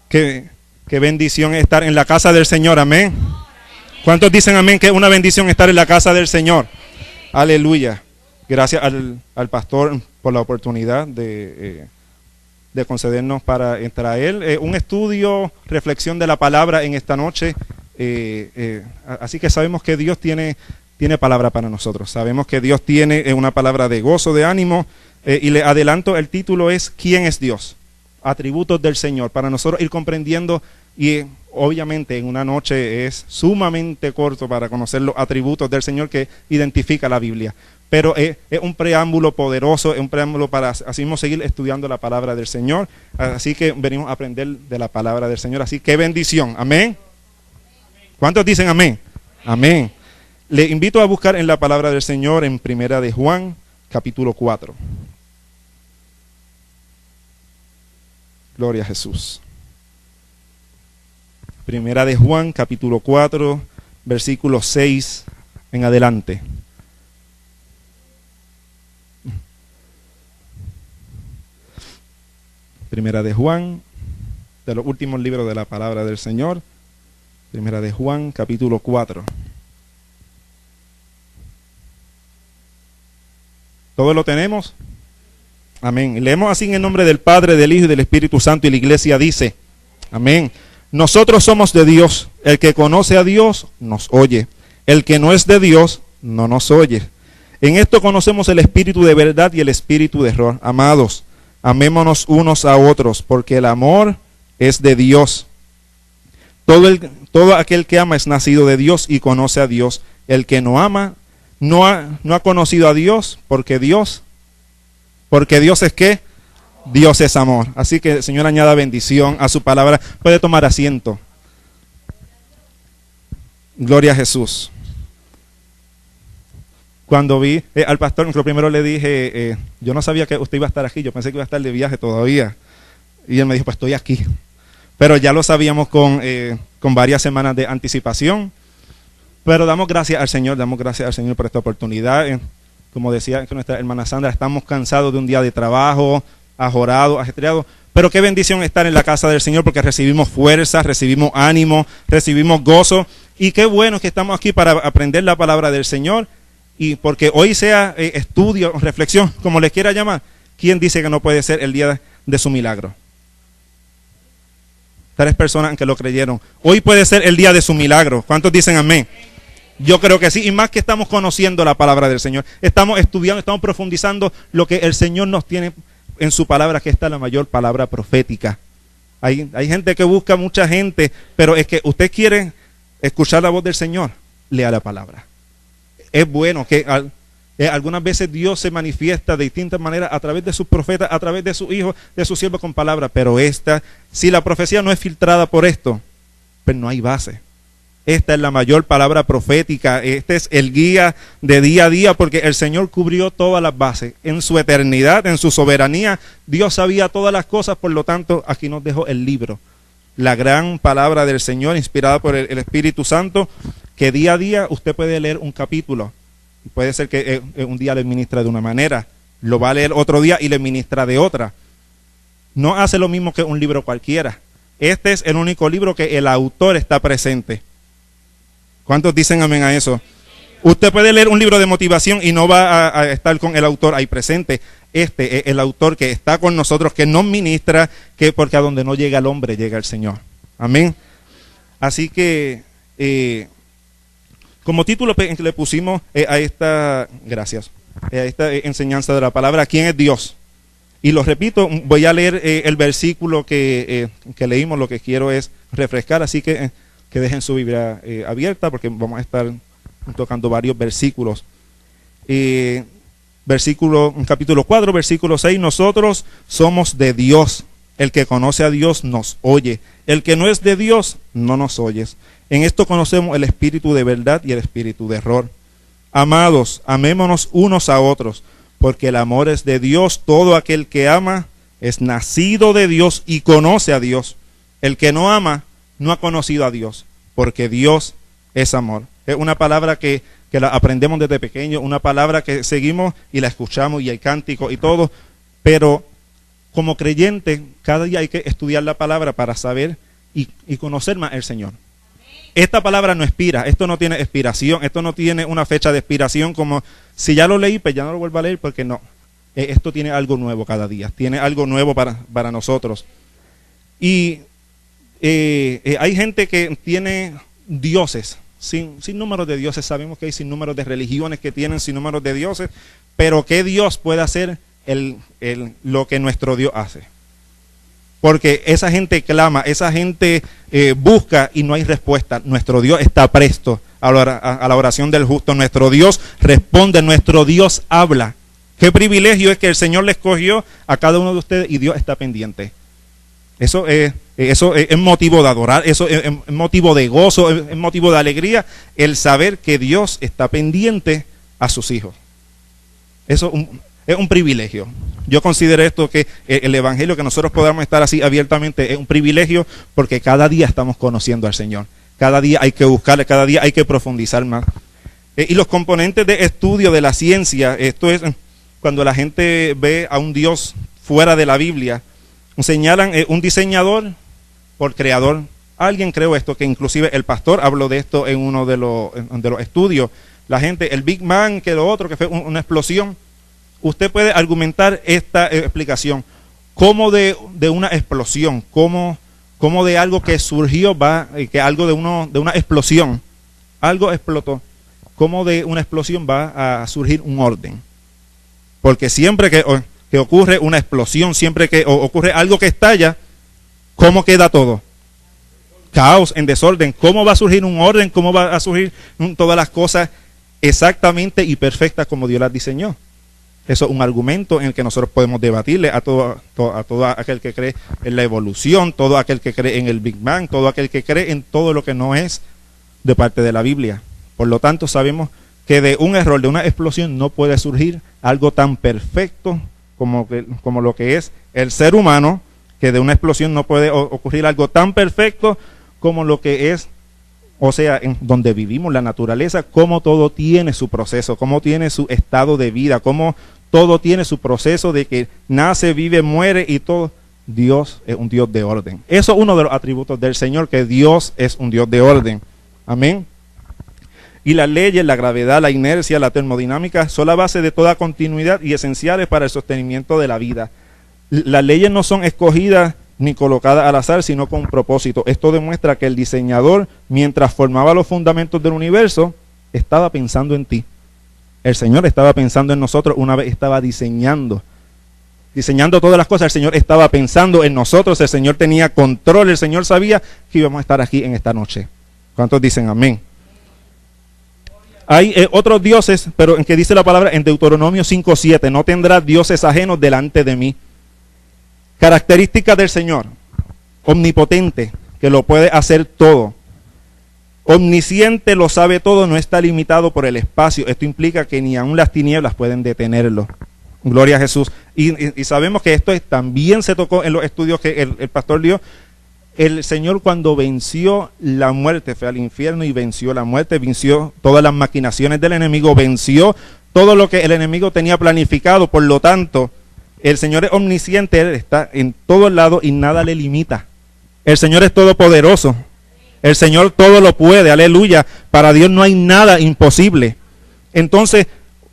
Qué bendición estar en la casa del Señor, amén. ¿Cuántos dicen amén que es una bendición estar en la casa del Señor? Aleluya. Gracias al pastor por la oportunidad de concedernos para traer un estudio, reflexión de la palabra en esta noche. Así que sabemos que Dios tiene palabra para nosotros. Sabemos que Dios tiene una palabra de gozo, de ánimo. Y le adelanto, el título es ¿Quién es Dios? Atributos del Señor, para nosotros ir comprendiendo, y obviamente en una noche es sumamente corto para conocer los atributos del Señor que identifica la Biblia, pero es un preámbulo poderoso, es un preámbulo para así mismo seguir estudiando la palabra del Señor. Así que venimos a aprender de la palabra del Señor, así que bendición, amén. ¿Cuántos dicen amén? Amén. Le invito a buscar en la palabra del Señor en Primera de Juan, capítulo 4. Gloria a Jesús. Primera de Juan, capítulo 4, versículo 6 en adelante. Primera de Juan, de los últimos libros de la palabra del Señor. Primera de Juan, capítulo 4. ¿Todos lo tenemos? Amén. Leemos así en el nombre del Padre, del Hijo y del Espíritu Santo, y la iglesia dice, amén. Nosotros somos de Dios. El que conoce a Dios nos oye. El que no es de Dios no nos oye. En esto conocemos el espíritu de verdad y el espíritu de error. Amados, amémonos unos a otros, porque el amor es de Dios. Todo aquel que ama es nacido de Dios y conoce a Dios. El que no ama no ha conocido a Dios, porque Dios es ¿qué? Dios es amor. Así que el Señor añada bendición a su palabra. Puede tomar asiento. Gloria a Jesús. Cuando vi al pastor, lo primero le dije, yo no sabía que usted iba a estar aquí, yo pensé que iba a estar de viaje todavía. Y él me dijo, pues estoy aquí. Pero ya lo sabíamos con varias semanas de anticipación. Pero damos gracias al Señor por esta oportunidad. Como decía nuestra hermana Sandra, estamos cansados de un día de trabajo, ajorado, ajetreado, pero qué bendición estar en la casa del Señor, porque recibimos fuerza, recibimos ánimo, recibimos gozo, y qué bueno que estamos aquí para aprender la palabra del Señor, y porque hoy sea estudio, reflexión, como les quiera llamar. ¿Quién dice que no puede ser el día de su milagro? 3 personas que lo creyeron. Hoy puede ser el día de su milagro. ¿Cuántos dicen amén? Yo creo que sí, y más que estamos conociendo la palabra del Señor, estamos estudiando, estamos profundizando lo que el Señor nos tiene en su palabra, que esta es la mayor palabra profética. Hay gente que busca mucha gente, pero es que usted quiere escuchar la voz del Señor, lea la palabra. Es bueno que algunas veces Dios se manifiesta de distintas maneras a través de sus profetas, a través de sus hijos, de sus siervos con palabra, pero si la profecía no es filtrada por esto, pues no hay base. Esta es la mayor palabra profética, este es el guía de día a día, porque el Señor cubrió todas las bases. En su eternidad, en su soberanía, Dios sabía todas las cosas, por lo tanto, aquí nos dejó el libro. La gran palabra del Señor, inspirada por el Espíritu Santo, que día a día usted puede leer un capítulo. Puede ser que un día le ministra de una manera, lo va a leer otro día y le ministra de otra. No hace lo mismo que un libro cualquiera. Este es el único libro que el autor está presente. ¿Cuántos dicen amén a eso? Usted puede leer un libro de motivación y no va a estar con el autor ahí presente. Este es el autor que está con nosotros, que nos ministra, porque a donde no llega el hombre, llega el Señor. Amén. Así que, como título le pusimos a esta enseñanza de la palabra, ¿quién es Dios? Y lo repito, voy a leer el versículo que leímos, lo que quiero es refrescar, así que dejen su Biblia abierta, porque vamos a estar tocando varios versículos. Capítulo 4, versículo 6, nosotros somos de Dios. El que conoce a Dios nos oye. El que no es de Dios no nos oye. En esto conocemos el espíritu de verdad y el espíritu de error. Amados, amémonos unos a otros, porque el amor es de Dios. Todo aquel que ama es nacido de Dios y conoce a Dios. El que no ama no ha conocido a Dios, porque Dios es amor. Es una palabra que la aprendemos desde pequeño, una palabra que seguimos y la escuchamos, y hay cánticos y todo, pero como creyente, cada día hay que estudiar la palabra para saber y conocer más al Señor. Esta palabra no expira, esto no tiene expiración, esto no tiene una fecha de expiración como si ya lo leí, pues ya no lo vuelvo a leer, porque no. Esto tiene algo nuevo cada día, tiene algo nuevo para nosotros. Y hay gente que tiene dioses, sin número de dioses. Sabemos que hay sin número de religiones que tienen sin número de dioses, pero ¿qué Dios puede hacer lo que nuestro Dios hace? Porque esa gente clama, esa gente busca y no hay respuesta. Nuestro Dios está presto a la oración del justo. Nuestro Dios responde, nuestro Dios habla. Qué privilegio es que el Señor le escogió a cada uno de ustedes y Dios está pendiente. Eso es motivo de adorar, eso es motivo de gozo, es motivo de alegría, el saber que Dios está pendiente a sus hijos. Eso es un privilegio. Yo considero esto, que el evangelio, que nosotros podamos estar así abiertamente, es un privilegio, porque cada día estamos conociendo al Señor. Cada día hay que buscarle, cada día hay que profundizar más. Y los componentes de estudio de la ciencia, esto es cuando la gente ve a un Dios fuera de la Biblia, señalan un diseñador por creador. Alguien creó esto, que inclusive el pastor habló de esto en uno de los estudios. La gente, el Big Bang, que lo otro, que fue una explosión. Usted puede argumentar esta explicación. ¿Cómo de una explosión? ¿Cómo de algo que surgió que algo de una explosión? Algo explotó. ¿Cómo de una explosión va a surgir un orden? Porque siempre que ocurre una explosión, siempre que ocurre algo que estalla, ¿cómo queda todo? Caos, en desorden. ¿Cómo va a surgir un orden? ¿Cómo va a surgir todas las cosas exactamente y perfectas como Dios las diseñó? Eso es un argumento en el que nosotros podemos debatirle a todo aquel que cree en la evolución, todo aquel que cree en el Big Bang, todo aquel que cree en todo lo que no es de parte de la Biblia. Por lo tanto, sabemos que de un error, de una explosión, no puede surgir algo tan perfecto como lo que es el ser humano, que de una explosión no puede ocurrir algo tan perfecto como lo que es, o sea, en donde vivimos, la naturaleza, cómo todo tiene su proceso, cómo tiene su estado de vida, cómo todo tiene su proceso de que nace, vive, muere y todo. Dios es un Dios de orden. Eso es uno de los atributos del Señor, que Dios es un Dios de orden. Amén. Y las leyes, la gravedad, la inercia, la termodinámica son la base de toda continuidad y esenciales para el sostenimiento de la vida. Las leyes no son escogidas ni colocadas al azar, sino con un propósito. Esto demuestra que el diseñador, mientras formaba los fundamentos del universo, estaba pensando en ti. El Señor estaba pensando en nosotros una vez estaba diseñando todas las cosas. El Señor estaba pensando en nosotros, el Señor tenía control, el Señor sabía que íbamos a estar aquí en esta noche. ¿Cuántos dicen amén? Hay otros dioses, pero en que dice la palabra en Deuteronomio 5:7, no tendrás dioses ajenos delante de mí. Características del Señor: omnipotente, que lo puede hacer todo. Omnisciente, lo sabe todo, no está limitado por el espacio. Esto implica que ni aun las tinieblas pueden detenerlo. Gloria a Jesús. Y sabemos que esto también se tocó en los estudios que el pastor dio. El Señor, cuando venció la muerte, fue al infierno y venció la muerte, venció todas las maquinaciones del enemigo, venció todo lo que el enemigo tenía planificado. Por lo tanto, el Señor es omnisciente, Él está en todos lados y nada le limita. El Señor es todopoderoso. El Señor todo lo puede, aleluya. Para Dios no hay nada imposible. Entonces,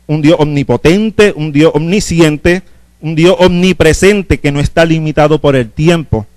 un Dios omnipotente, un Dios omnisciente, un Dios omnipresente que no está limitado por el tiempo.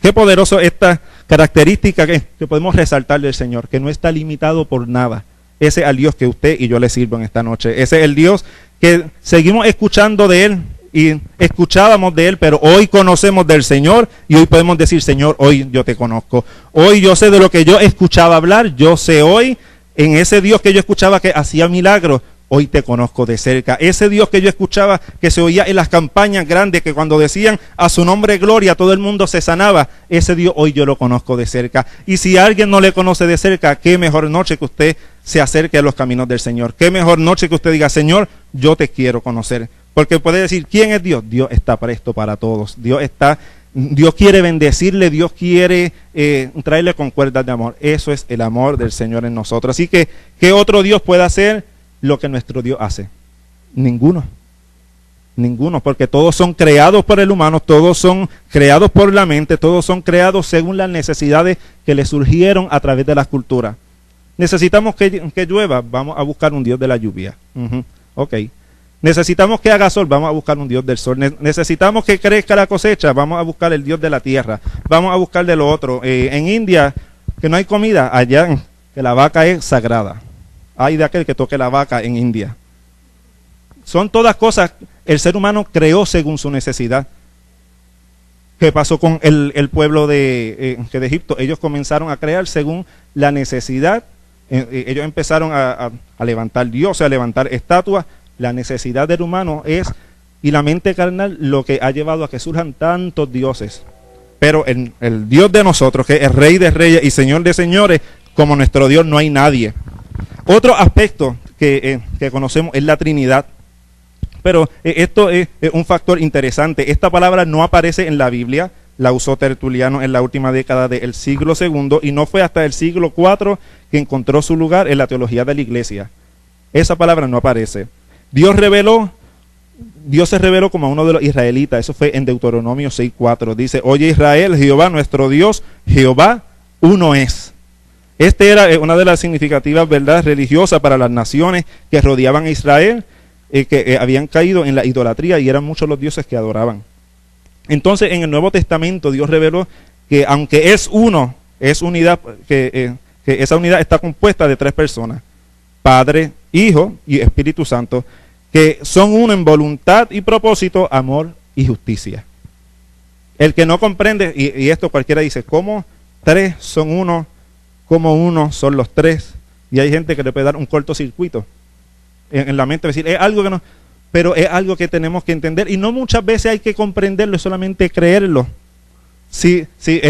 Qué poderoso esta característica que podemos resaltar del Señor, que no está limitado por nada. Ese es el Dios que usted y yo le sirvo en esta noche. Ese es el Dios que seguimos escuchando de Él y escuchábamos de Él, pero hoy conocemos del Señor y hoy podemos decir: Señor, hoy yo te conozco. Hoy yo sé de lo que yo escuchaba hablar, yo sé hoy en ese Dios que yo escuchaba que hacía milagros. Hoy te conozco de cerca. Ese Dios que yo escuchaba, que se oía en las campañas grandes, que cuando decían a su nombre gloria, todo el mundo se sanaba. Ese Dios hoy yo lo conozco de cerca. Y si alguien no le conoce de cerca, qué mejor noche que usted se acerque a los caminos del Señor. Qué mejor noche que usted diga: Señor, yo te quiero conocer. Porque puede decir: ¿quién es Dios? Dios está presto para todos. Dios quiere bendecirle, Dios quiere traerle con cuerdas de amor. Eso es el amor del Señor en nosotros. Así que, ¿qué otro Dios puede hacer lo que nuestro Dios hace? Ninguno. Ninguno, porque todos son creados por el humano, todos son creados por la mente, todos son creados según las necesidades que le surgieron a través de las culturas. Necesitamos que llueva, vamos a buscar un Dios de la lluvia. Ok. Necesitamos que haga sol, vamos a buscar un Dios del sol. Necesitamos que crezca la cosecha, vamos a buscar el Dios de la tierra. Vamos a buscar de lo otro. En India, que no hay comida, allá que la vaca es sagrada. Hay de aquel que toque la vaca en India. Son todas cosas, el ser humano creó según su necesidad. ¿Qué pasó con el pueblo de Egipto? Ellos comenzaron a crear según la necesidad. Ellos empezaron a levantar dioses, a levantar estatuas. La necesidad del humano es, y la mente carnal, lo que ha llevado a que surjan tantos dioses. Pero el Dios de nosotros, que es Rey de Reyes y Señor de Señores, como nuestro Dios no hay nadie. Otro aspecto que conocemos es la Trinidad. Pero esto es un factor interesante. Esta palabra no aparece en la Biblia, la usó Tertuliano en la última década del siglo II, y no fue hasta el siglo IV que encontró su lugar en la teología de la iglesia. Esa palabra no aparece. Dios se reveló como a uno de los israelitas. Eso fue en Deuteronomio 6:4. Dice: oye Israel, Jehová nuestro Dios, Jehová uno es. Este era una de las significativas verdades religiosas para las naciones que rodeaban a Israel, que habían caído en la idolatría, y eran muchos los dioses que adoraban. Entonces en el Nuevo Testamento Dios reveló que aunque es uno, es unidad, que esa unidad está compuesta de tres personas: Padre, Hijo y Espíritu Santo, que son uno en voluntad y propósito, amor y justicia. El que no comprende, y esto cualquiera dice, ¿cómo tres son uno? ¿Cómo uno son los tres? Y hay gente que le puede dar un cortocircuito en la mente, decir, es algo que no, pero es algo que tenemos que entender, y no muchas veces hay que comprenderlo, es solamente creerlo. Si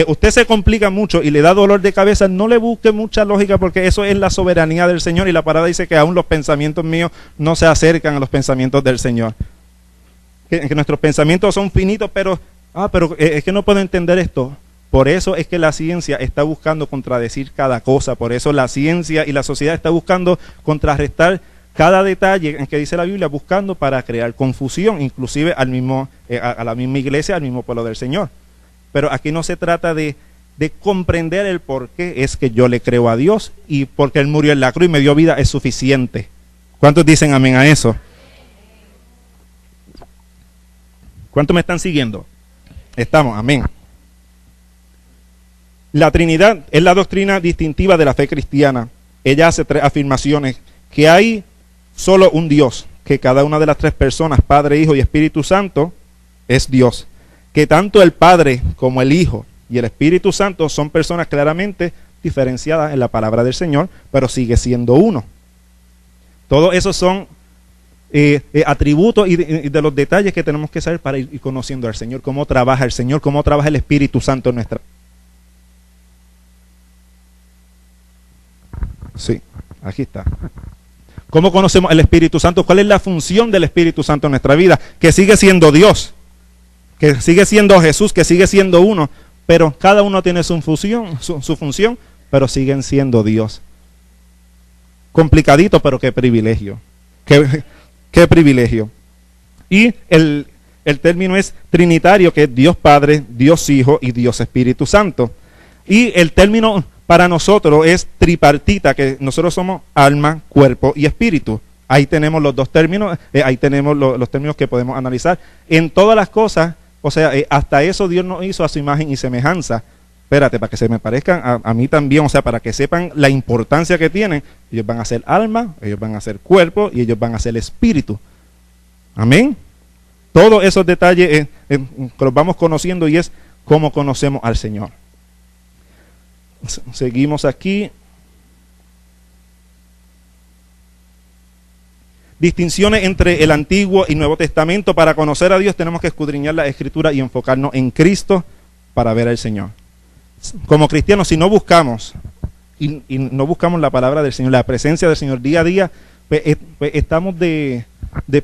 usted se complica mucho y le da dolor de cabeza, no le busque mucha lógica, porque eso es la soberanía del Señor, y la palabra dice que aún los pensamientos míos no se acercan a los pensamientos del Señor. Que nuestros pensamientos son finitos, pero es que no puedo entender esto. Por eso es que la ciencia está buscando contradecir cada cosa. Por eso la ciencia y la sociedad está buscando contrarrestar cada detalle en que dice la Biblia, buscando para crear confusión, inclusive a la misma iglesia, al mismo pueblo del Señor. Pero aquí no se trata de comprender el por qué es que yo le creo a Dios, y porque Él murió en la cruz y me dio vida es suficiente. ¿Cuántos dicen amén a eso? ¿Cuántos me están siguiendo? Estamos, amén. La Trinidad es la doctrina distintiva de la fe cristiana. Ella hace tres afirmaciones: que hay solo un Dios, que cada una de las tres personas, Padre, Hijo y Espíritu Santo, es Dios, que tanto el Padre como el Hijo y el Espíritu Santo son personas claramente diferenciadas en la palabra del Señor, pero sigue siendo uno. Todos esos son atributos y de los detalles que tenemos que saber para ir conociendo al Señor, cómo trabaja el Señor, cómo trabaja el Espíritu Santo en nuestra vida. Sí, aquí está. ¿Cómo conocemos el Espíritu Santo? ¿Cuál es la función del Espíritu Santo en nuestra vida? Que sigue siendo Dios, que sigue siendo Jesús, que sigue siendo uno, pero cada uno tiene su función, pero siguen siendo Dios. Complicadito, pero qué privilegio. Qué privilegio. Y el término es trinitario, que es Dios Padre, Dios Hijo y Dios Espíritu Santo. Y el término para nosotros es tripartita, que nosotros somos alma, cuerpo y espíritu. Ahí tenemos los dos términos, ahí tenemos los términos que podemos analizar. En todas las cosas, o sea, hasta eso Dios nos hizo a su imagen y semejanza. Espérate, para que se me parezcan a mí también, o sea, para que sepan la importancia que tienen. Ellos van a ser alma, ellos van a ser cuerpo y ellos van a ser espíritu. Amén. Todos esos detalles los vamos conociendo, y es cómo conocemos al Señor. Seguimos aquí. Distinciones entre el Antiguo y Nuevo Testamento. Para conocer a Dios tenemos que escudriñar la Escritura y enfocarnos en Cristo para ver al Señor. Como cristianos, si no buscamos y no buscamos la palabra del Señor, la presencia del Señor día a día, pues estamos de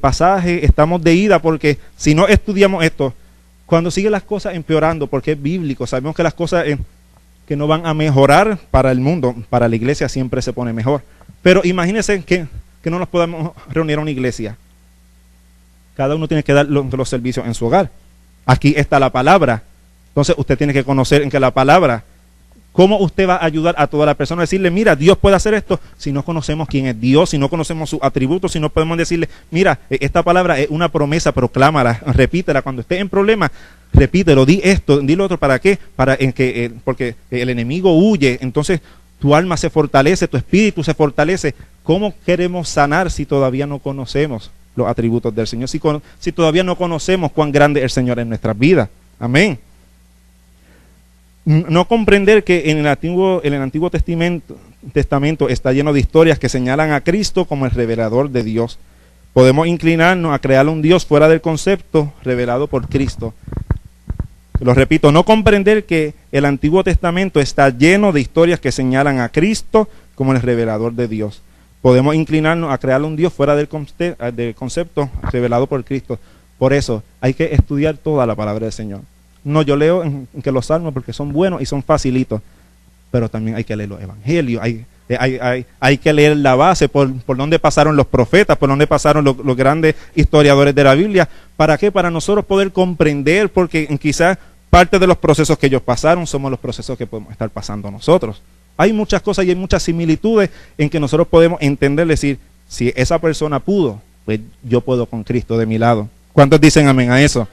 pasaje, estamos de ida, porque si no estudiamos esto, cuando siguen las cosas empeorando, porque es bíblico, sabemos que las cosas que no van a mejorar para el mundo, para la iglesia siempre se pone mejor. Pero imagínense que no nos podamos reunir a una iglesia. Cada uno tiene que dar los servicios en su hogar. Aquí está la palabra. Entonces usted tiene que conocer en que la palabra, cómo usted va a ayudar a toda la persona a decirle, mira, Dios puede hacer esto, si no conocemos quién es Dios, si no conocemos sus atributos, si no podemos decirle, mira, esta palabra es una promesa, proclámala, repítela, cuando esté en problemas, repítelo, di esto, di lo otro, ¿para qué? Porque el enemigo huye, entonces tu alma se fortalece, tu espíritu se fortalece. ¿Cómo queremos sanar si todavía no conocemos los atributos del Señor? Si todavía no conocemos cuán grande es el Señor en nuestras vidas. Amén. No comprender que en el Antiguo Testamento está lleno de historias que señalan a Cristo como el revelador de Dios. Podemos inclinarnos a crear un Dios fuera del concepto revelado por Cristo. Lo repito, no comprender que el Antiguo Testamento está lleno de historias que señalan a Cristo como el revelador de Dios. Podemos inclinarnos a crear un Dios fuera del concepto revelado por Cristo. Por eso hay que estudiar toda la palabra del Señor. No, yo leo que los salmos porque son buenos y son facilitos, pero también hay que leer los evangelios, hay que leer la base, por donde pasaron los profetas, por donde pasaron los grandes historiadores de la Biblia. ¿Para qué? Para nosotros poder comprender, porque quizás parte de los procesos que ellos pasaron somos los procesos que podemos estar pasando nosotros. Hay muchas cosas y hay muchas similitudes en que nosotros podemos entender, decir, si esa persona pudo, pues yo puedo con Cristo de mi lado. ¿Cuántos dicen amén a eso?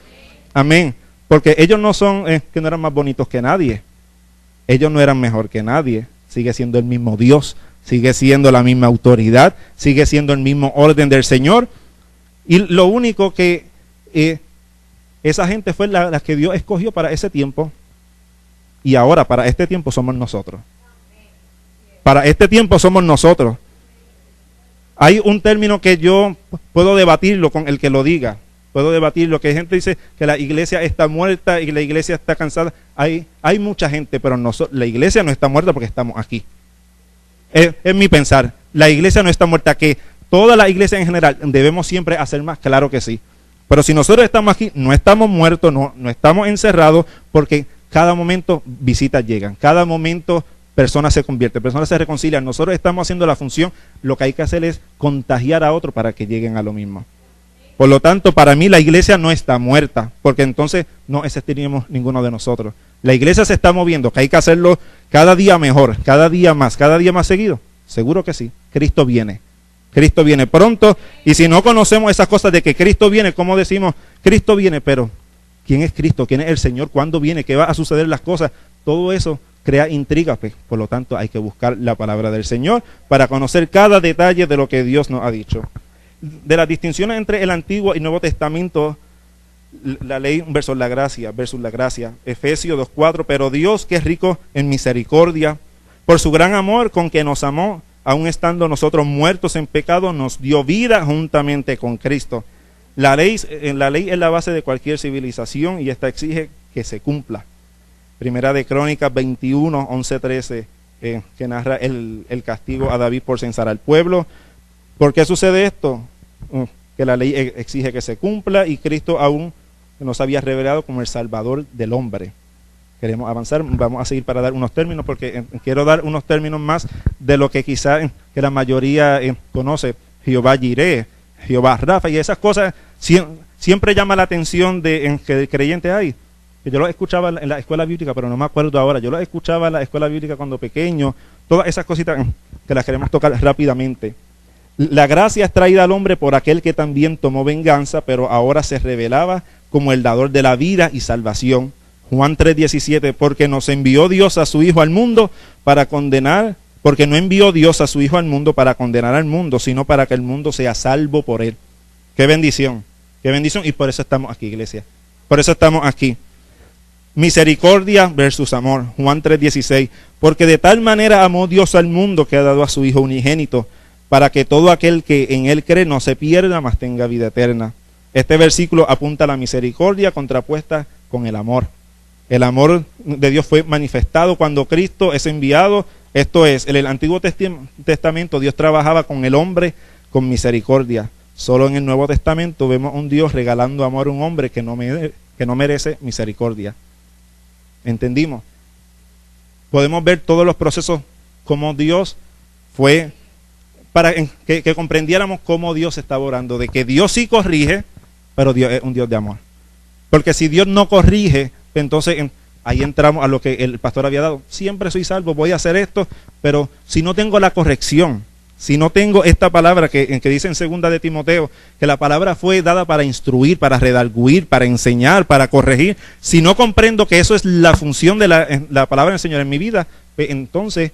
Amén. Porque ellos no son, que no eran más bonitos que nadie. Ellos no eran mejor que nadie. Sigue siendo el mismo Dios, sigue siendo la misma autoridad, sigue siendo el mismo orden del Señor. Y lo único que esa gente fue la que Dios escogió para ese tiempo. Y ahora para este tiempo somos nosotros. Para este tiempo somos nosotros. Hay un término que yo puedo debatirlo con el que lo diga. Puedo debatir lo que gente dice que la iglesia está muerta y la iglesia está cansada. Hay mucha gente, pero la iglesia no está muerta porque estamos aquí. Es mi pensar. La iglesia no está muerta, que toda la iglesia en general debemos siempre hacer más, claro que sí. Pero si nosotros estamos aquí, no estamos muertos, no estamos encerrados, porque cada momento visitas llegan, cada momento personas se convierten, personas se reconcilian. Nosotros estamos haciendo la función, lo que hay que hacer es contagiar a otros para que lleguen a lo mismo. Por lo tanto, para mí la iglesia no está muerta, porque entonces no existiríamos ninguno de nosotros. La iglesia se está moviendo, que hay que hacerlo cada día mejor, cada día más seguido. Seguro que sí. Cristo viene pronto, y si no conocemos esas cosas de que Cristo viene, ¿cómo decimos? Cristo viene, pero ¿quién es Cristo? ¿Quién es el Señor? ¿Cuándo viene? ¿Qué va a suceder las cosas? Todo eso crea intriga, pues. Por lo tanto, hay que buscar la palabra del Señor para conocer cada detalle de lo que Dios nos ha dicho. De las distinciones entre el Antiguo y Nuevo Testamento, la ley versus la gracia, Efesios 2:4, pero Dios, que es rico en misericordia, por su gran amor con que nos amó, aun estando nosotros muertos en pecado, nos dio vida juntamente con Cristo. La ley es la base de cualquier civilización y esta exige que se cumpla. Primera de Crónicas 21, 11-13, que narra el castigo a David por censar al pueblo. ¿Por qué sucede esto? Que la ley exige que se cumpla y Cristo aún nos había revelado como el Salvador del hombre. Queremos avanzar, vamos a seguir para dar unos términos, porque quiero dar unos términos más de lo que quizá que la mayoría conoce. Jehová Jireh, Jehová Rafa, y esas cosas siempre llama la atención de que el creyente hay. Yo lo escuchaba en la escuela bíblica, pero no me acuerdo ahora. Yo lo escuchaba en la escuela bíblica cuando pequeño. Todas esas cositas que las queremos tocar rápidamente. La gracia es traída al hombre por aquel que también tomó venganza, pero ahora se revelaba como el dador de la vida y salvación. Juan 3:17, porque nos envió Dios a su Hijo al mundo para condenar, porque no envió Dios a su Hijo al mundo para condenar al mundo, sino para que el mundo sea salvo por él. Qué bendición, y por eso estamos aquí, iglesia. Por eso estamos aquí. Misericordia versus amor. Juan 3:16, porque de tal manera amó Dios al mundo que ha dado a su Hijo unigénito, para que todo aquel que en él cree no se pierda, mas tenga vida eterna. Este versículo apunta a la misericordia contrapuesta con el amor. El amor de Dios fue manifestado cuando Cristo es enviado. Esto es, en el Antiguo Testamento Dios trabajaba con el hombre con misericordia. Solo en el Nuevo Testamento vemos a un Dios regalando amor a un hombre que no merece misericordia. ¿Entendimos? Podemos ver todos los procesos como Dios fue, para que comprendiéramos cómo Dios estaba orando, de que Dios sí corrige, pero Dios es un Dios de amor. Porque si Dios no corrige, entonces ahí entramos a lo que el pastor había dado. Siempre soy salvo, voy a hacer esto, pero si no tengo la corrección, si no tengo esta palabra que dice en 2 de Timoteo, que la palabra fue dada para instruir, para redarguir, para enseñar, para corregir, si no comprendo que eso es la función de la palabra del Señor en mi vida, pues entonces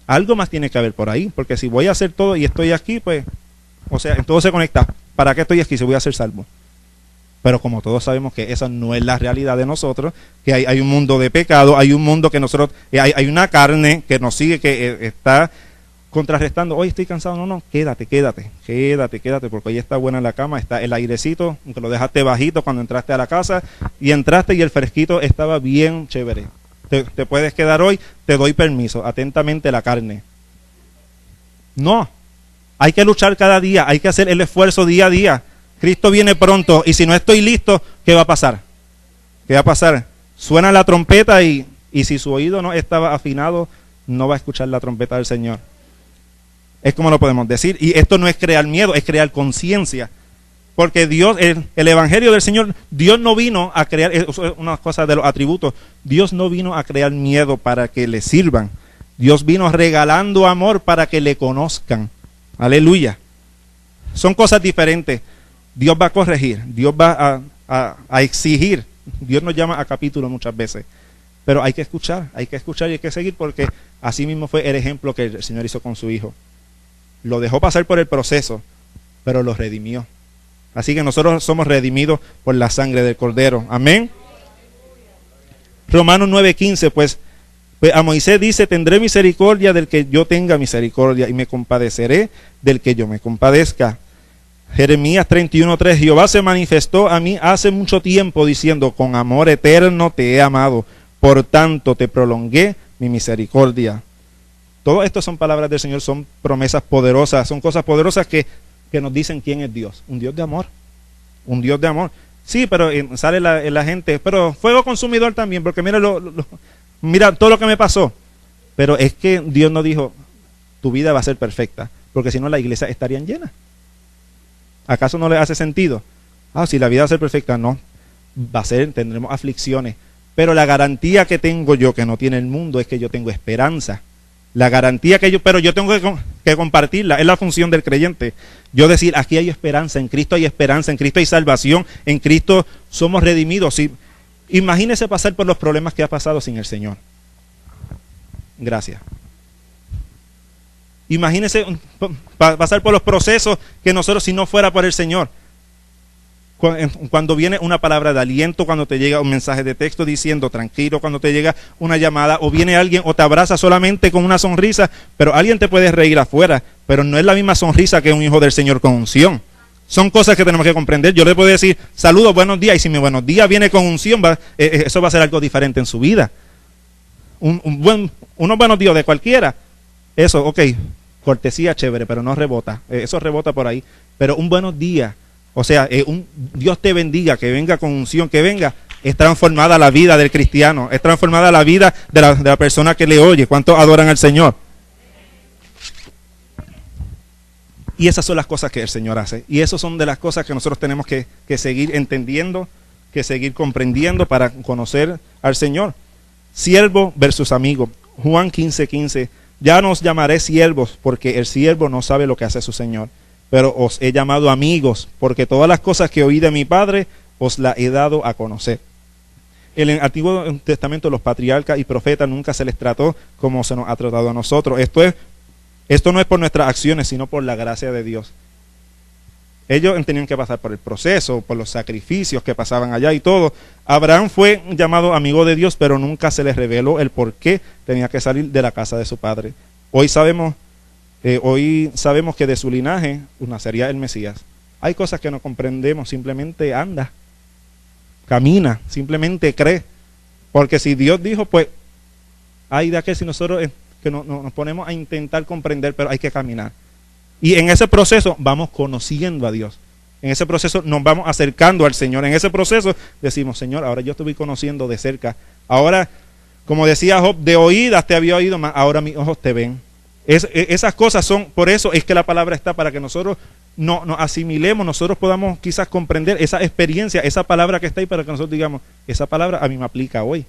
algo más tiene que haber por ahí, porque si voy a hacer todo y estoy aquí, pues, o sea, todo se conecta. ¿Para qué estoy aquí si voy a ser salvo? Pero como todos sabemos que esa no es la realidad de nosotros, que hay un mundo de pecado, hay un mundo que nosotros, hay una carne que nos sigue, que está contrarrestando. Hoy estoy cansado, no, quédate, porque hoy está buena en la cama, está el airecito, aunque lo dejaste bajito cuando entraste a la casa, y entraste y el fresquito estaba bien chévere. Te puedes quedar hoy, te doy permiso, atentamente la carne. No, hay que luchar cada día, hay que hacer el esfuerzo día a día. Cristo viene pronto y si no estoy listo, ¿qué va a pasar? ¿Qué va a pasar? Suena la trompeta y si su oído no estaba afinado, no va a escuchar la trompeta del Señor. Es como lo podemos decir. Y esto no es crear miedo, es crear conciencia. Porque Dios, el Evangelio del Señor, Dios no vino a crear, es una cosa de los atributos, Dios no vino a crear miedo para que le sirvan. Dios vino regalando amor para que le conozcan. Aleluya. Son cosas diferentes. Dios va a corregir, Dios va a exigir. Dios nos llama a capítulo muchas veces. Pero hay que escuchar y hay que seguir, porque así mismo fue el ejemplo que el Señor hizo con su Hijo. Lo dejó pasar por el proceso, pero lo redimió. Así que nosotros somos redimidos por la sangre del Cordero. Amén. Romanos 9:15, pues a Moisés dice: tendré misericordia del que yo tenga misericordia y me compadeceré del que yo me compadezca. Jeremías 31:3, Jehová se manifestó a mí hace mucho tiempo diciendo: con amor eterno te he amado, por tanto te prolongué mi misericordia. Todo esto son palabras del Señor, son promesas poderosas, son cosas poderosas que nos dicen quién es Dios. Un Dios de amor, un Dios de amor. Sí, pero sale la gente, pero fuego consumidor también, porque mira, mira todo lo que me pasó. Pero es que Dios no dijo, tu vida va a ser perfecta, porque si no la iglesia estarían llenas. ¿Acaso no le hace sentido? Si la vida va a ser perfecta, no. Tendremos aflicciones. Pero la garantía que tengo yo, que no tiene el mundo, es que yo tengo esperanza. La garantía pero yo tengo que compartirla. Es la función del creyente. Yo decir, aquí hay esperanza, en Cristo hay esperanza, en Cristo hay salvación, en Cristo somos redimidos. ¿Sí? Imagínese pasar por los problemas que ha pasado sin el Señor. Gracias. Imagínese pasar por los procesos que nosotros, si no fuera por el Señor. Cuando viene una palabra de aliento, cuando te llega un mensaje de texto diciendo tranquilo, cuando te llega una llamada, o viene alguien o te abraza solamente con una sonrisa, pero alguien te puede reír afuera, pero no es la misma sonrisa que un hijo del Señor con unción. Son cosas que tenemos que comprender. Yo le puedo decir saludos, buenos días, y si mi buenos días viene con unción, eso va a ser algo diferente en su vida. Unos buenos días de cualquiera, eso, ok, cortesía chévere, pero no rebota, eso rebota por ahí. Pero un buenos días, o sea, un Dios te bendiga, que venga con unción, que venga, es transformada la vida del cristiano, es transformada la vida de la persona que le oye. ¿Cuántos adoran al Señor? Y esas son las cosas que el Señor hace, y esas son de las cosas que nosotros tenemos que seguir entendiendo, que seguir comprendiendo para conocer al Señor. Siervo versus amigo. Juan 15:15, ya no os llamaré siervos, porque el siervo no sabe lo que hace su Señor, pero os he llamado amigos, porque todas las cosas que oí de mi Padre os las he dado a conocer. En el Antiguo Testamento los patriarcas y profetas nunca se les trató como se nos ha tratado a nosotros. Esto no es por nuestras acciones, sino por la gracia de Dios. Ellos tenían que pasar por el proceso, por los sacrificios que pasaban allá y todo. Abraham fue llamado amigo de Dios, pero nunca se les reveló el por qué tenía que salir de la casa de su padre. Hoy sabemos que de su linaje nacería el Mesías. Hay cosas que no comprendemos, simplemente anda, camina, simplemente cree. Porque si Dios dijo, pues, hay de aquel, si nosotros que nos ponemos a intentar comprender, pero hay que caminar. Y en ese proceso vamos conociendo a Dios. En ese proceso nos vamos acercando al Señor. En ese proceso decimos, Señor, ahora yo te voy conociendo de cerca. Ahora, como decía Job, de oídas te había oído, más ahora mis ojos te ven. Esas cosas son, por eso es que la palabra está, para que nosotros nos asimilemos, nosotros podamos quizás comprender esa experiencia, esa palabra que está ahí, para que nosotros digamos, esa palabra a mí me aplica hoy,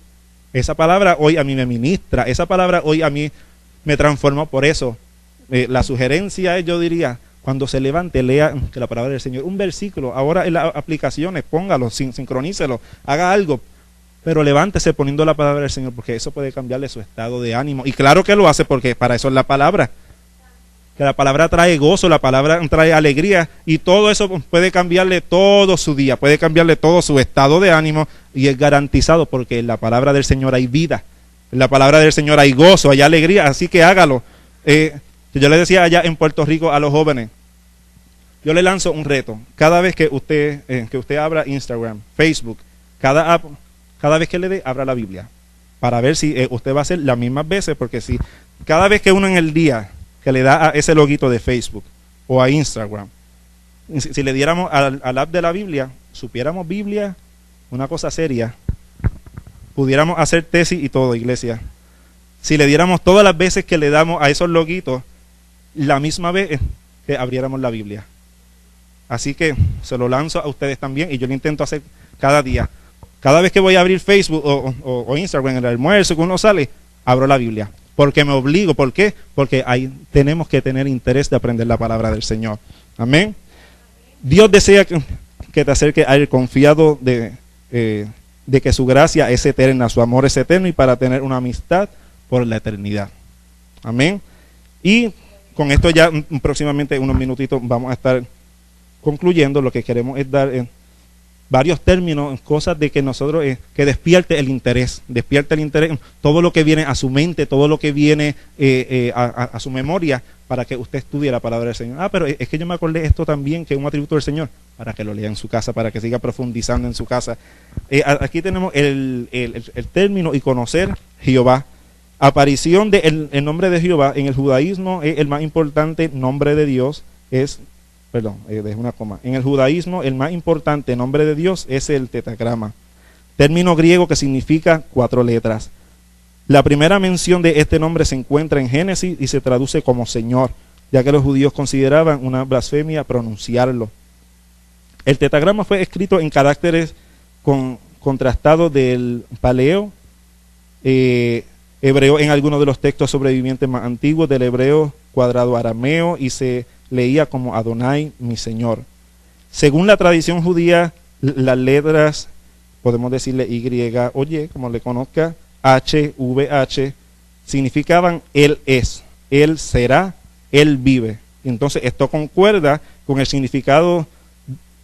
esa palabra hoy a mí me ministra, esa palabra hoy a mí me transformó. Por eso la sugerencia es, yo diría, cuando se levante, lea que la palabra del Señor, un versículo, ahora en las aplicaciones, póngalo, sincronícelo, haga algo, pero levántese poniendo la palabra del Señor, porque eso puede cambiarle su estado de ánimo. Y claro que lo hace, porque para eso es la palabra. Que la palabra trae gozo, la palabra trae alegría, y todo eso puede cambiarle todo su día, puede cambiarle todo su estado de ánimo, y es garantizado, porque en la palabra del Señor hay vida, en la palabra del Señor hay gozo, hay alegría, así que hágalo. Yo le decía allá en Puerto Rico a los jóvenes, yo le lanzo un reto, cada vez que usted abra Instagram, Facebook, cada vez que le dé, abra la Biblia, para ver si usted va a hacer las mismas veces, porque si cada vez que uno en el día que le da a ese loguito de Facebook o a Instagram, si le diéramos al app de la Biblia, supiéramos Biblia, una cosa seria, pudiéramos hacer tesis y todo, iglesia. Si le diéramos todas las veces que le damos a esos loguitos, la misma vez que abriéramos la Biblia. Así que se lo lanzo a ustedes también, y yo lo intento hacer cada día. Cada vez que voy a abrir Facebook o Instagram, en el almuerzo, que uno sale, abro la Biblia. Porque me obligo. ¿Por qué? Porque ahí tenemos que tener interés de aprender la palabra del Señor. Amén. Dios desea que te acerques a Él confiado de que su gracia es eterna, su amor es eterno, y para tener una amistad por la eternidad. Amén. Y con esto ya próximamente unos minutitos vamos a estar concluyendo. Lo que queremos es dar varios términos, cosas de que nosotros, que despierte el interés, todo lo que viene a su mente, todo lo que viene a su memoria, para que usted estudie la palabra del Señor. Pero es que yo me acordé esto también, que es un atributo del Señor, para que lo lea en su casa, para que siga profundizando en su casa. Aquí tenemos el término, y conocer Jehová. Aparición del el nombre de Jehová en el judaísmo es el más importante nombre de Dios, deje una coma. En el judaísmo el más importante nombre de Dios es el tetagrama, término griego que significa 4 letras. La primera mención de este nombre se encuentra en Génesis y se traduce como Señor, ya que los judíos consideraban una blasfemia pronunciarlo. El tetagrama fue escrito en caracteres contrastados del paleo, hebreo en algunos de los textos sobrevivientes más antiguos, del hebreo cuadrado arameo, y se leía como Adonai, mi Señor. Según la tradición judía, las letras, podemos decirle Y o Y, como le conozca, H, VH, significaban Él es, Él será, Él vive. Entonces esto concuerda con el significado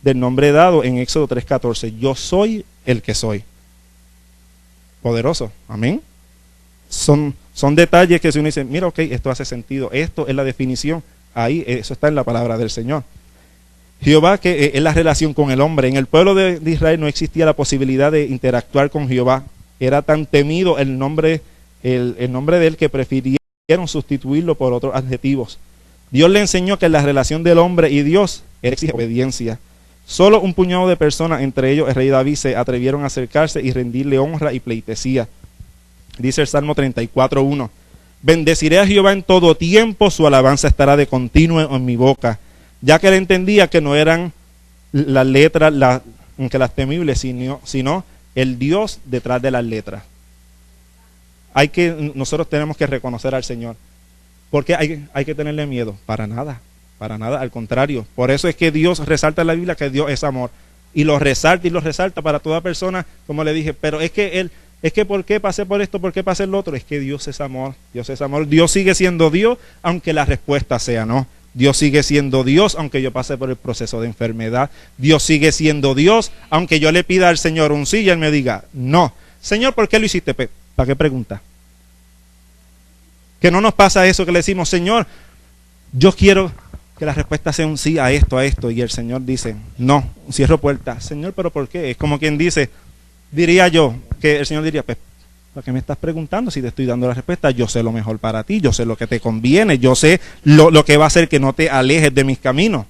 del nombre dado en Éxodo 3:14, yo soy el que soy. Poderoso, amén. Son detalles que si uno dice, mira, ok, esto hace sentido, esto es la definición, ahí eso está en la palabra del Señor. Jehová, que es la relación con el hombre. En el pueblo de Israel no existía la posibilidad de interactuar con Jehová. Era tan temido el nombre de él, que prefirieron sustituirlo por otros adjetivos. Dios le enseñó que la relación del hombre y Dios exige obediencia. Solo un puñado de personas, entre ellos el rey David, se atrevieron a acercarse y rendirle honra y pleitesía. Dice el Salmo 34:1, bendeciré a Jehová en todo tiempo, su alabanza estará de continuo en mi boca. Ya que él entendía que no eran las letras que las temibles, sino el Dios detrás de las letras. Nosotros tenemos que reconocer al Señor. ¿Por qué hay que tenerle miedo? Para nada, al contrario. Por eso es que Dios resalta en la Biblia que Dios es amor. Y lo resalta para toda persona, como le dije, pero es que ¿por qué pasé por esto? ¿Por qué pasé lo otro? Es que Dios es amor, Dios es amor. Dios sigue siendo Dios, aunque la respuesta sea no. Dios sigue siendo Dios, aunque yo pase por el proceso de enfermedad. Dios sigue siendo Dios, aunque yo le pida al Señor un sí y Él me diga no. Señor, ¿por qué lo hiciste? ¿Para qué pregunta? Que no nos pasa eso, que le decimos, Señor, yo quiero que la respuesta sea un sí a esto, y el Señor dice, no, cierro puerta. Señor, ¿pero por qué? Es como quien dice, diría yo, que el Señor diría, pues, ¿para qué me estás preguntando si te estoy dando la respuesta? Yo sé lo mejor para ti, yo sé lo que te conviene, yo sé lo que va a hacer que no te alejes de mis caminos.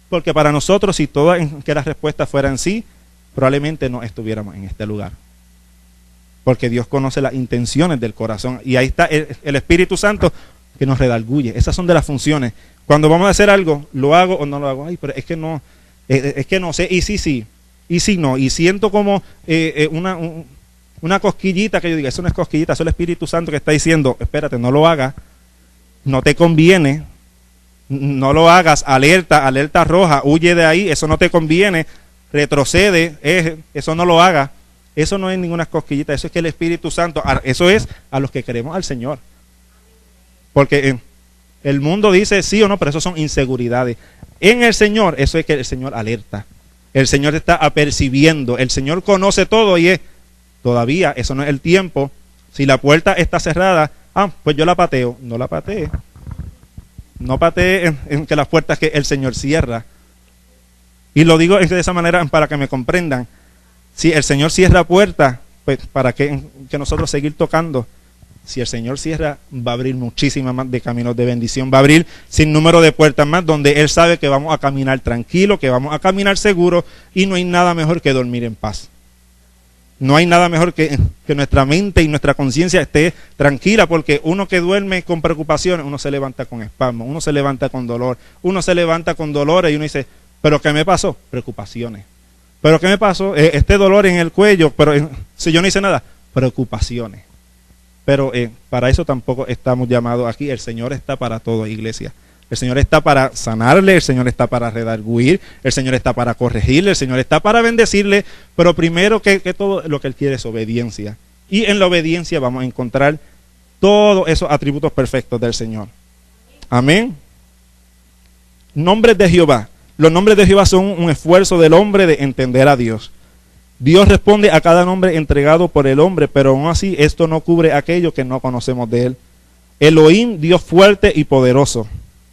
Porque para nosotros, si que las respuestas fueran sí, probablemente no estuviéramos en este lugar. Porque Dios conoce las intenciones del corazón. Y ahí está el Espíritu Santo que nos redarguye. Esas son de las funciones. Cuando vamos a hacer algo, ¿lo hago o no lo hago? Ay, pero es que no sé, y sí, y sí no, y siento como una cosquillita que yo diga, eso no es cosquillita, eso es el Espíritu Santo que está diciendo, espérate, no lo hagas, no te conviene, no lo hagas, alerta roja, huye de ahí, eso no te conviene, retrocede, eso no lo hagas. Eso no es ninguna cosquillita, eso es que el Espíritu Santo, eso es a los que queremos al Señor. Porque el mundo dice sí o no, pero eso son inseguridades. En el Señor, eso es que el Señor alerta. El Señor está apercibiendo, el Señor conoce todo y todavía, eso no es el tiempo. Si la puerta está cerrada, pues yo la pateo. No la patee. No patee en que las puertas que el Señor cierra. Y lo digo de esa manera para que me comprendan. Si el Señor cierra puertas, pues ¿para qué que nosotros seguir tocando? Si el Señor cierra, va a abrir muchísimas más de caminos de bendición, va a abrir sin número de puertas más, donde Él sabe que vamos a caminar tranquilo, que vamos a caminar seguro, y no hay nada mejor que dormir en paz. No hay nada mejor que nuestra mente y nuestra conciencia esté tranquila, porque uno que duerme con preocupaciones, uno se levanta con espasmo, uno se levanta con dolor, uno se levanta con dolores y uno dice, ¿pero qué me pasó? Preocupaciones. ¿Pero qué me pasó? Este dolor en el cuello, pero si yo no hice nada, preocupaciones. Pero para eso tampoco estamos llamados aquí. El Señor está para todo, iglesia. El Señor está para sanarle, el Señor está para redarguir, el Señor está para corregirle, el Señor está para bendecirle, pero primero que todo lo que Él quiere es obediencia. Y en la obediencia vamos a encontrar todos esos atributos perfectos del Señor. Amén. Nombres de Jehová. Los nombres de Jehová son un esfuerzo del hombre de entender a Dios. Dios responde a cada nombre entregado por el hombre, pero aún así esto no cubre aquello que no conocemos de Él. Elohim, Dios fuerte y poderoso.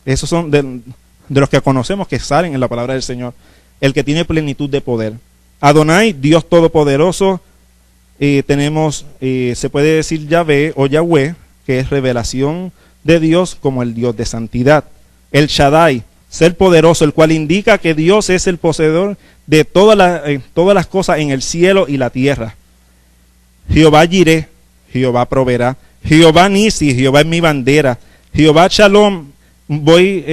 Esos son de los que conocemos que salen en la palabra del Señor. El que tiene plenitud de poder. Adonai, Dios todopoderoso. Tenemos, se puede decir Yahvé o Yahweh, que es revelación de Dios como el Dios de santidad. El Shaddai, ser poderoso, el cual indica que Dios es el poseedor de todas las cosas en el cielo y la tierra. Jehová Jireh, Jehová proveerá. Jehová Nisi, Jehová es mi bandera. Jehová Shalom, voy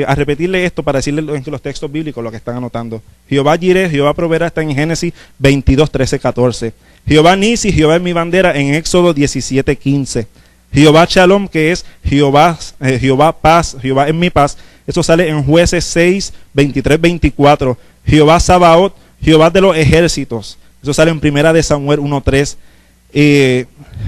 a repetirle esto para decirle en los textos bíblicos lo que están anotando. Jehová Jireh, Jehová proveerá, está en Génesis 22, 13, 14. Jehová Nisi, Jehová es mi bandera, en Éxodo 17, 15. Jehová Shalom, que es Jehová paz, Jehová es mi paz. Eso sale en Jueces 6, 23, 24. Jehová Sabaoth, Jehová de los ejércitos. Eso sale en Primera de Samuel 1, 3.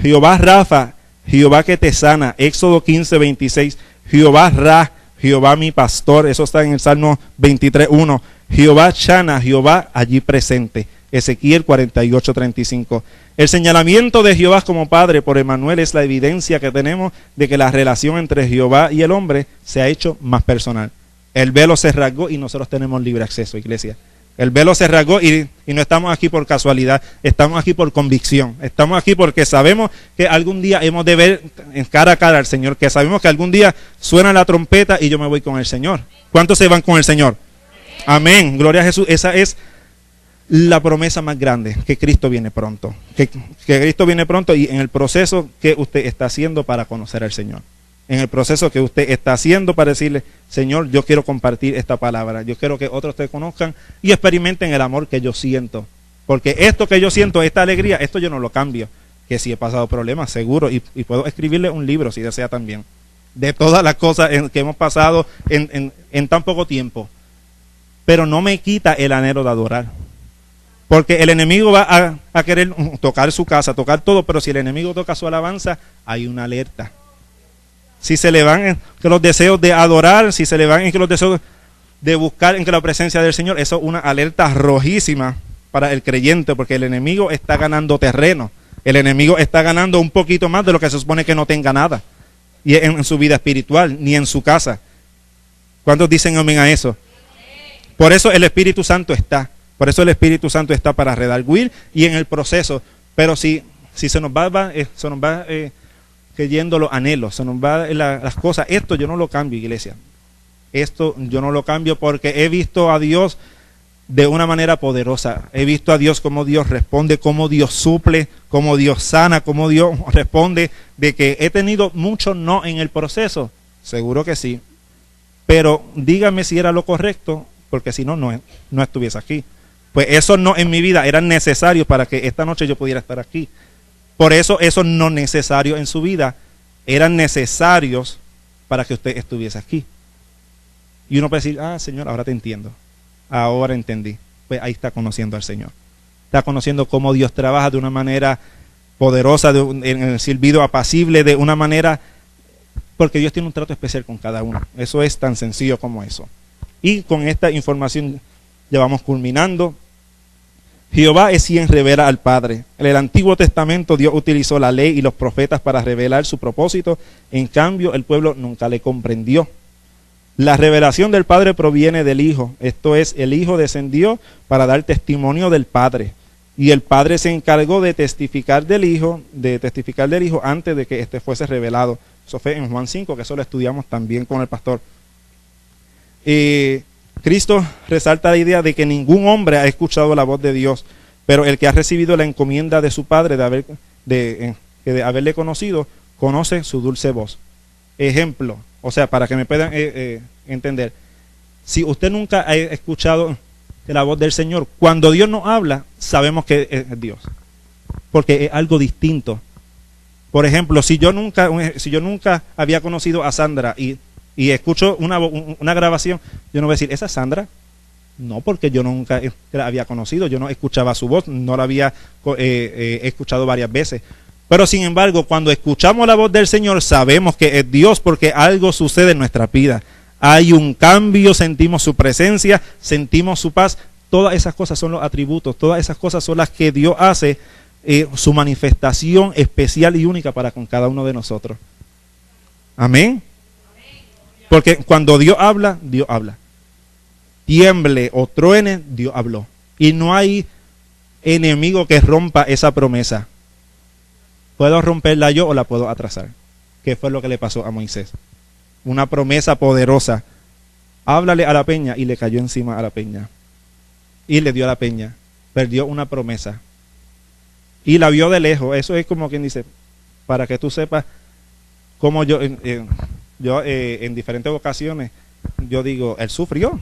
Jehová Rafa, Jehová que te sana. Éxodo 15, 26. Jehová Ra, Jehová mi pastor. Eso está en el Salmo 23, 1. Jehová Shana, Jehová allí presente. Ezequiel 48, 35. El señalamiento de Jehová como Padre por Emmanuel es la evidencia que tenemos de que la relación entre Jehová y el hombre se ha hecho más personal. El velo se rasgó y nosotros tenemos libre acceso, iglesia. El velo se rasgó y no estamos aquí por casualidad, estamos aquí por convicción. Estamos aquí porque sabemos que algún día hemos de ver en cara a cara al Señor, que sabemos que algún día suena la trompeta y yo me voy con el Señor. ¿Cuántos se van con el Señor? Amén, gloria a Jesús. Esa es la promesa más grande, que Cristo viene pronto, que Cristo viene pronto, y en el proceso que usted está haciendo para conocer al Señor, en el proceso que usted está haciendo para decirle, Señor, yo quiero compartir esta palabra, yo quiero que otros te conozcan y experimenten el amor que yo siento, porque esto que yo siento, esta alegría, esto yo no lo cambio, que si he pasado problemas, seguro, y puedo escribirle un libro si desea también, de todas las cosas que hemos pasado en tan poco tiempo, pero no me quita el anhelo de adorar. Porque el enemigo va a querer tocar su casa, tocar todo, pero si el enemigo toca su alabanza, hay una alerta. Si se le van que los deseos de adorar, si se le van que los deseos de buscar en que la presencia del Señor, eso es una alerta rojísima para el creyente, porque el enemigo está ganando terreno. El enemigo está ganando un poquito más de lo que se supone que no tenga nada. Y en su vida espiritual, ni en su casa. ¿Cuántos dicen amén a eso? Por eso el Espíritu Santo está. Por eso el Espíritu Santo está para redarguir y en el proceso. Pero si se nos va creyendo los anhelos, se nos va las cosas, esto yo no lo cambio, iglesia. Esto yo no lo cambio porque he visto a Dios de una manera poderosa. He visto a Dios cómo Dios responde, cómo Dios suple, cómo Dios sana, cómo Dios responde. De que he tenido mucho no en el proceso. Seguro que sí. pero dígame si era lo correcto, porque si no, no estuviese aquí. Pues eso no en mi vida era necesario para que esta noche yo pudiera estar aquí. Por eso esos no necesarios en su vida eran necesarios para que usted estuviese aquí. Y uno puede decir, Señor, ahora te entiendo. Ahora entendí. Pues ahí está conociendo al Señor. Está conociendo cómo Dios trabaja de una manera poderosa, en el silbido apacible, de una manera, porque Dios tiene un trato especial con cada uno. Eso es tan sencillo como eso. Y con esta información ya vamos culminando. Jehová es quien revela al Padre. En el Antiguo Testamento Dios utilizó la ley y los profetas para revelar su propósito. En cambio, el pueblo nunca le comprendió. La revelación del Padre proviene del Hijo. Esto es, el Hijo descendió para dar testimonio del Padre. Y el Padre se encargó de testificar del Hijo, antes de que éste fuese revelado. Eso fue en Juan 5, que eso lo estudiamos también con el pastor. Cristo resalta la idea de que ningún hombre ha escuchado la voz de Dios, pero el que ha recibido la encomienda de su Padre de haberle conocido, conoce su dulce voz. Ejemplo, o sea, para que me puedan entender, si usted nunca ha escuchado la voz del Señor, cuando Dios nos habla, sabemos que es Dios, porque es algo distinto. Por ejemplo, si yo nunca había conocido a Sandra y escucho una grabación, yo no voy a decir, ¿esa es Sandra? No, porque yo nunca la había conocido, yo no escuchaba su voz, no la había escuchado varias veces. Pero sin embargo, cuando escuchamos la voz del Señor, sabemos que es Dios, porque algo sucede en nuestra vida. Hay un cambio, sentimos su presencia, sentimos su paz. Todas esas cosas son los atributos, todas esas cosas son las que Dios hace, su manifestación especial y única para con cada uno de nosotros. Amén. Porque cuando Dios habla, Dios habla. Tiemble o truene, Dios habló. Y no hay enemigo que rompa esa promesa. Puedo romperla yo o la puedo atrasar. ¿Qué fue lo que le pasó a Moisés? Una promesa poderosa. Háblale a la peña y le cayó encima a la peña. Y le dio a la peña. Perdió una promesa. Y la vio de lejos. Eso es como quien dice, para que tú sepas cómo yo en diferentes ocasiones, yo digo, él sufrió.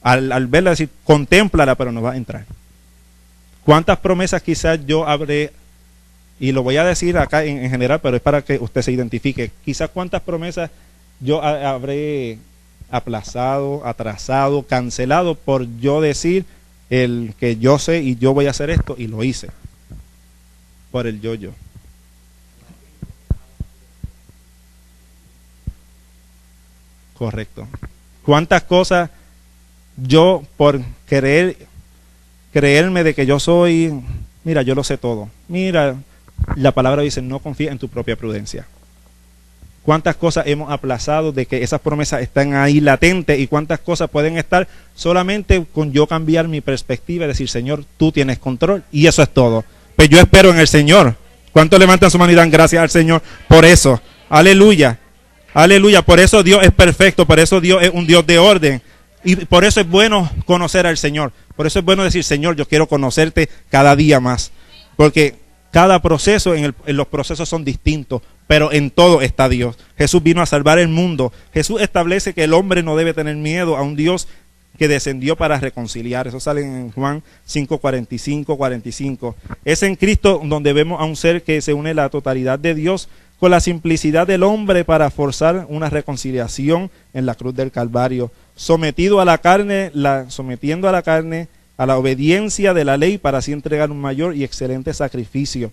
Al verla decir, contémplala, pero no va a entrar. ¿Cuántas promesas quizás yo habré, y lo voy a decir acá en general, pero es para que usted se identifique, quizás cuántas promesas yo habré aplazado, atrasado, cancelado por yo decir el que yo sé y yo voy a hacer esto y lo hice por el yo. Correcto. ¿Cuántas cosas yo por creerme de que yo soy, mira, yo lo sé todo. Mira, la palabra dice, no confía en tu propia prudencia. ¿Cuántas cosas hemos aplazado de que esas promesas están ahí latentes y cuántas cosas pueden estar solamente con yo cambiar mi perspectiva y decir, Señor, tú tienes control y eso es todo? Pues yo espero en el Señor. ¿Cuántos levantan su mano y dan gracias al Señor por eso? Aleluya. Aleluya, por eso Dios es perfecto, por eso Dios es un Dios de orden. Y por eso es bueno conocer al Señor. Por eso es bueno decir, Señor, yo quiero conocerte cada día más. Porque cada proceso, en los procesos son distintos, pero en todo está Dios. Jesús vino a salvar el mundo. Jesús establece que el hombre no debe tener miedo a un Dios que descendió para reconciliar. Eso sale en Juan 5:45. Es en Cristo donde vemos a un ser que se une a la totalidad de Dios con la simplicidad del hombre para forzar una reconciliación en la cruz del Calvario, sometiendo a la carne a la obediencia de la ley para así entregar un mayor y excelente sacrificio.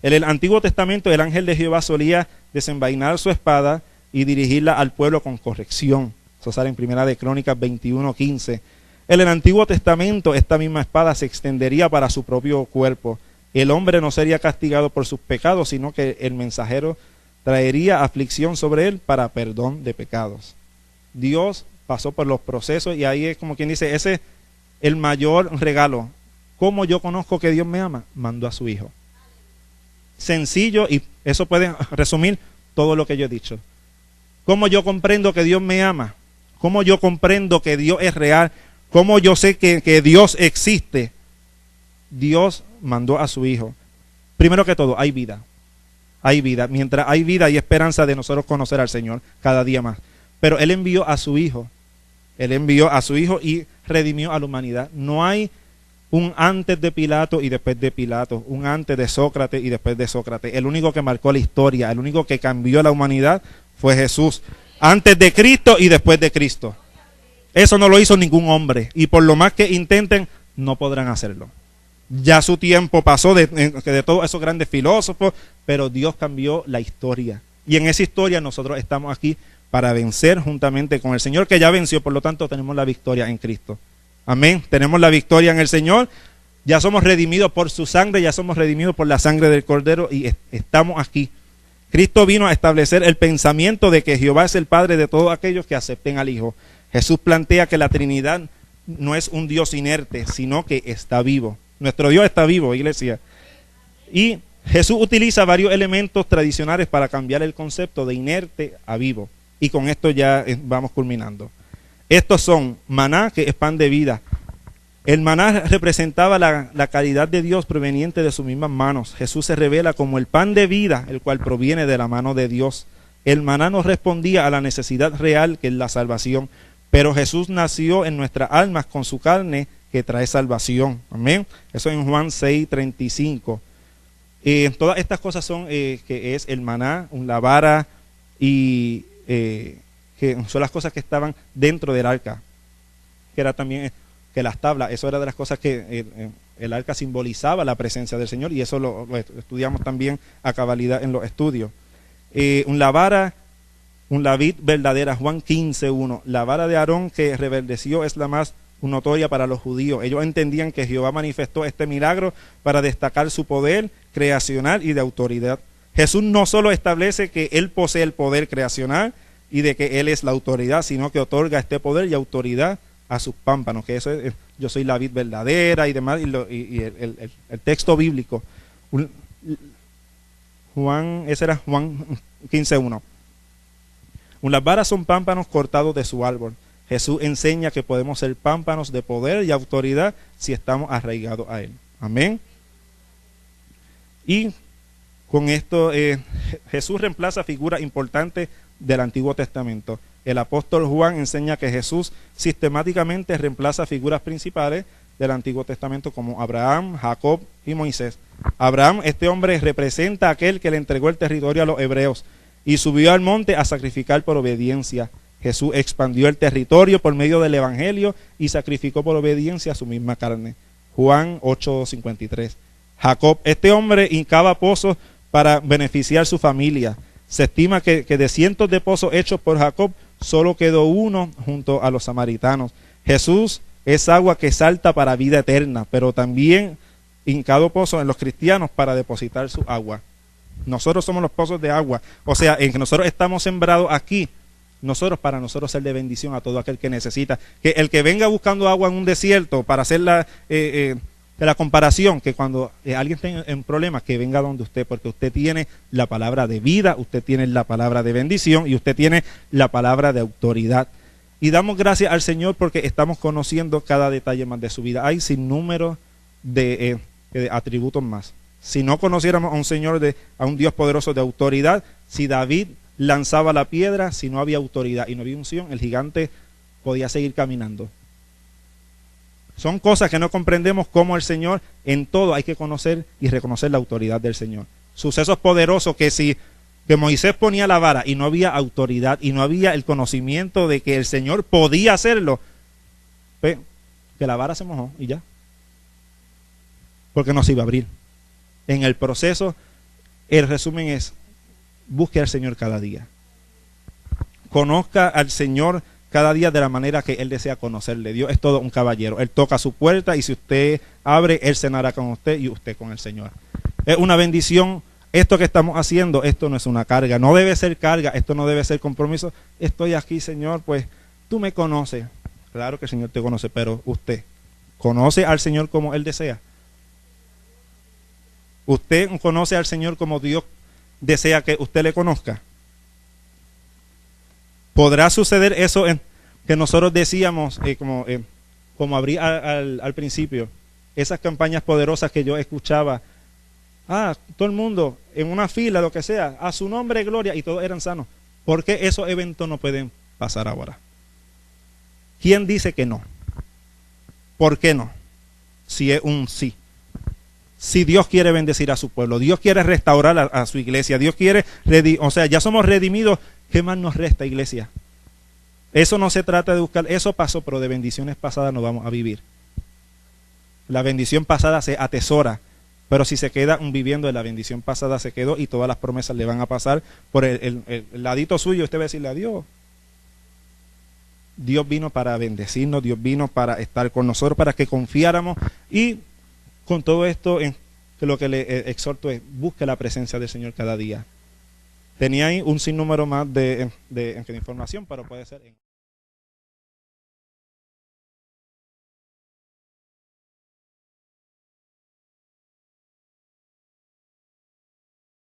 En el Antiguo Testamento el ángel de Jehová solía desenvainar su espada y dirigirla al pueblo con corrección. Eso sale en Primera de Crónicas 21:15. En el Antiguo Testamento esta misma espada se extendería para su propio cuerpo. El hombre no sería castigado por sus pecados, sino que el mensajero traería aflicción sobre él para perdón de pecados. Dios pasó por los procesos y ahí es como quien dice, ese es el mayor regalo. ¿Cómo yo conozco que Dios me ama? Mandó a su Hijo. Sencillo, y eso puede resumir todo lo que yo he dicho. ¿Cómo yo comprendo que Dios me ama? ¿Cómo yo comprendo que Dios es real? ¿Cómo yo sé que Dios existe? Dios mandó a su Hijo. Primero que todo, hay vida. hay vida. Mientras hay vida, hay esperanza de nosotros conocer al Señor cada día más. Pero Él envió a su Hijo. Él envió a su Hijo y redimió a la humanidad. No hay un antes de Pilato y después de Pilato, un antes de Sócrates y después de Sócrates. El único que marcó la historia, el único que cambió la humanidad fue Jesús. Antes de Cristo y después de Cristo. Eso no lo hizo ningún hombre. Y por lo más que intenten, no podrán hacerlo. Ya su tiempo pasó de todos esos grandes filósofos, pero Dios cambió la historia. Y en esa historia nosotros estamos aquí para vencer juntamente con el Señor, que ya venció, por lo tanto tenemos la victoria en Cristo. Amén. Tenemos la victoria en el Señor. Ya somos redimidos por su sangre, ya somos redimidos por la sangre del Cordero y estamos aquí. Cristo vino a establecer el pensamiento de que Jehová es el Padre de todos aquellos que acepten al Hijo. Jesús plantea que la Trinidad no es un Dios inerte, sino que está vivo. Nuestro Dios está vivo, iglesia. Y Jesús utiliza varios elementos tradicionales para cambiar el concepto de inerte a vivo. Y con esto ya vamos culminando. Estos son maná, que es pan de vida. El maná representaba la caridad de Dios proveniente de sus mismas manos. Jesús se revela como el pan de vida, el cual proviene de la mano de Dios. El maná no respondía a la necesidad real, que es la salvación, pero Jesús nació en nuestras almas con su carne, que trae salvación. Amén. Eso en Juan 6:35. Todas estas cosas son, que es el maná, la vara, y que son las cosas que estaban dentro del arca, que era también que las tablas, eso era de las cosas que el arca simbolizaba la presencia del Señor, y eso lo estudiamos también a cabalidad en los estudios. La vara, la vid verdadera, Juan 15:1. La vara de Aarón que reverdeció es la más notoria para los judíos. Ellos entendían que Jehová manifestó este milagro para destacar su poder creacional y de autoridad. Jesús no solo establece que Él posee el poder creacional y de que Él es la autoridad, sino que otorga este poder y autoridad a sus pámpanos, que eso es, yo soy la vid verdadera y demás, y el texto bíblico. Ese era Juan 15:1. Las varas son pámpanos cortados de su árbol. Jesús enseña que podemos ser pámpanos de poder y autoridad si estamos arraigados a Él. Amén. Y con esto Jesús reemplaza figuras importantes del Antiguo Testamento. El apóstol Juan enseña que Jesús sistemáticamente reemplaza figuras principales del Antiguo Testamento como Abraham, Jacob y Moisés. Abraham, este hombre, representa a aquel que le entregó el territorio a los hebreos y subió al monte a sacrificar por obediencia. Jesús expandió el territorio por medio del Evangelio y sacrificó por obediencia a su misma carne. Juan 8:53. Jacob, este hombre, hincaba pozos para beneficiar su familia. Se estima que de cientos de pozos hechos por Jacob, solo quedó uno junto a los samaritanos. Jesús es agua que salta para vida eterna, pero también hincado pozos en los cristianos para depositar su agua. Nosotros somos los pozos de agua. O sea, en que nosotros estamos sembrados aquí, para nosotros ser de bendición a todo aquel que necesita. Que el que venga buscando agua en un desierto, para hacer la comparación, que cuando alguien esté en problemas, que venga donde usted, porque usted tiene la palabra de vida, usted tiene la palabra de bendición y usted tiene la palabra de autoridad. Y damos gracias al Señor porque estamos conociendo cada detalle más de su vida. Hay sin número de atributos más. Si no conociéramos a un Señor, a un Dios poderoso de autoridad, si David lanzaba la piedra, si no había autoridad y no había unción, el gigante podía seguir caminando. Son cosas que no comprendemos, cómo el Señor, en todo hay que conocer y reconocer la autoridad del Señor. Sucesos poderosos que Moisés ponía la vara y no había autoridad y no había el conocimiento de que el Señor podía hacerlo, que la vara se mojó y ya, porque no se iba a abrir. En el proceso, el resumen es: busque al Señor cada día, conozca al Señor cada día de la manera que Él desea conocerle. Dios es todo un caballero. Él toca su puerta y si usted abre, Él cenará con usted y usted con el Señor. Es una bendición. Esto que estamos haciendo, esto no es una carga. No debe ser carga, esto no debe ser compromiso. Estoy aquí, Señor, pues tú me conoces. Claro que el Señor te conoce, pero usted conoce al Señor como Él desea. Usted conoce al Señor como Dios desea que usted le conozca. ¿Podrá suceder eso que nosotros decíamos, como abrí al principio? Esas campañas poderosas que yo escuchaba, Todo el mundo en una fila, lo que sea, a su nombre gloria, y todos eran sanos. ¿Por qué esos eventos no pueden pasar ahora? ¿Quién dice que no? ¿Por qué no? Si es un sí. Si Dios quiere bendecir a su pueblo, Dios quiere restaurar a su iglesia, Dios quiere, o sea, ya somos redimidos, ¿qué más nos resta, iglesia? Eso no se trata de buscar, eso pasó, pero de bendiciones pasadas no vamos a vivir. La bendición pasada se atesora, pero si se queda viviendo de la bendición pasada se quedó y todas las promesas le van a pasar por el ladito suyo. Usted va a decirle a Dios. Dios vino para bendecirnos, Dios vino para estar con nosotros, para que confiáramos, y con todo esto lo que le exhorto es busque la presencia del Señor cada día. Tenía ahí un sinnúmero más de información, pero puede ser